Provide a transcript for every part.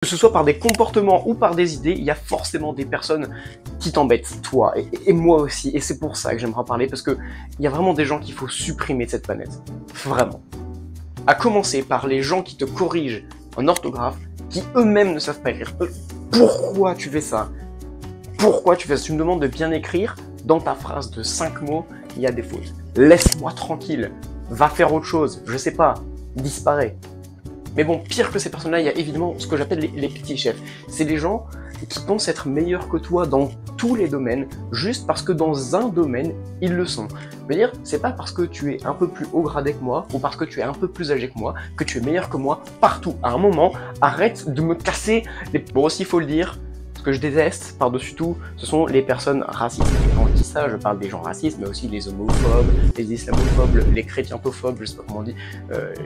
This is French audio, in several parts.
Que ce soit par des comportements ou par des idées, il y a forcément des personnes qui t'embêtent, toi, et moi aussi, et c'est pour ça que j'aimerais en parler, parce que il y a vraiment des gens qu'il faut supprimer de cette planète. Vraiment. À commencer par les gens qui te corrigent en orthographe, qui eux-mêmes ne savent pas écrire. Pourquoi tu fais ça? Pourquoi tu fais ça? Tu me demandes de bien écrire, dans ta phrase de 5 mots, il y a des fautes. Laisse-moi tranquille, va faire autre chose, je sais pas, disparaît. Mais bon, pire que ces personnes-là, il y a évidemment ce que j'appelle les petits chefs. C'est les gens qui pensent être meilleurs que toi dans tous les domaines, juste parce que dans un domaine, ils le sont. Je veux dire, c'est pas parce que tu es un peu plus haut gradé que moi, ou parce que tu es un peu plus âgé que moi, que tu es meilleur que moi partout. À un moment, arrête de me casser les... Bon, aussi, il faut le dire, ce que je déteste, par-dessus tout, ce sont les personnes racistes. Et quand je dis ça, je parle des gens racistes, mais aussi les homophobes, les islamophobes, les chrétientophobes, je sais pas comment on dit,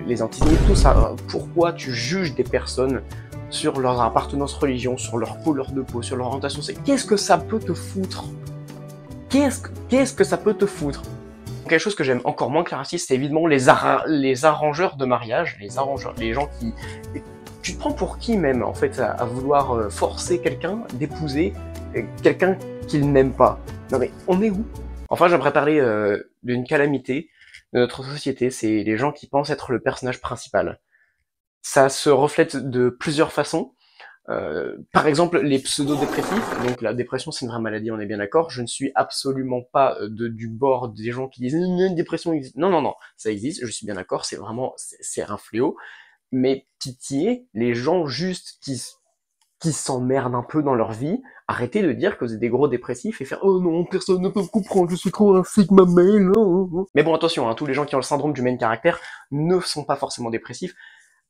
les antisémites, tout ça. Pourquoi tu juges des personnes sur leur appartenance religion, sur leur couleur de peau, sur leur orientation? Qu'est-ce que ça peut te foutre? Qu'est-ce que ça peut te foutre? Quelque chose que j'aime encore moins que les racistes, c'est évidemment les arrangeurs de mariage, les gens qui... Tu te prends pour qui même, en fait, à vouloir forcer quelqu'un d'épouser quelqu'un qu'il n'aime pas? Non mais, on est où? Enfin, j'aimerais parler d'une calamité de notre société, c'est les gens qui pensent être le personnage principal. Ça se reflète de plusieurs façons. Par exemple, les pseudo-dépressifs, donc la dépression c'est une vraie maladie, on est bien d'accord, je ne suis absolument pas du bord des gens qui disent une dépression existe. Non, non, non, ça existe, je suis bien d'accord, c'est vraiment, c'est un fléau. Mais pitié, les gens juste qui s'emmerdent un peu dans leur vie, arrêtez de dire que vous êtes des gros dépressifs et faire oh non, personne ne peut me comprendre, je suis trop un sigma male. Mais bon, attention, hein, tous les gens qui ont le syndrome du main caractère ne sont pas forcément dépressifs.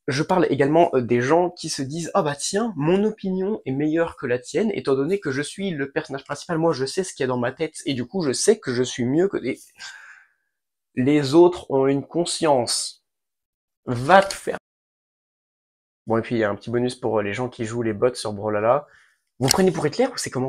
Je parle également des gens qui se disent ah bah tiens, mon opinion est meilleure que la tienne, étant donné que je suis le personnage principal, moi je sais ce qu'il y a dans ma tête, et du coup je sais que je suis mieux que les autres ont une conscience. Va te faire. Bon, et puis il y a un petit bonus pour les gens qui jouent les bots sur Brawlhalla. Vous prenez pour Hitler ou c'est comment?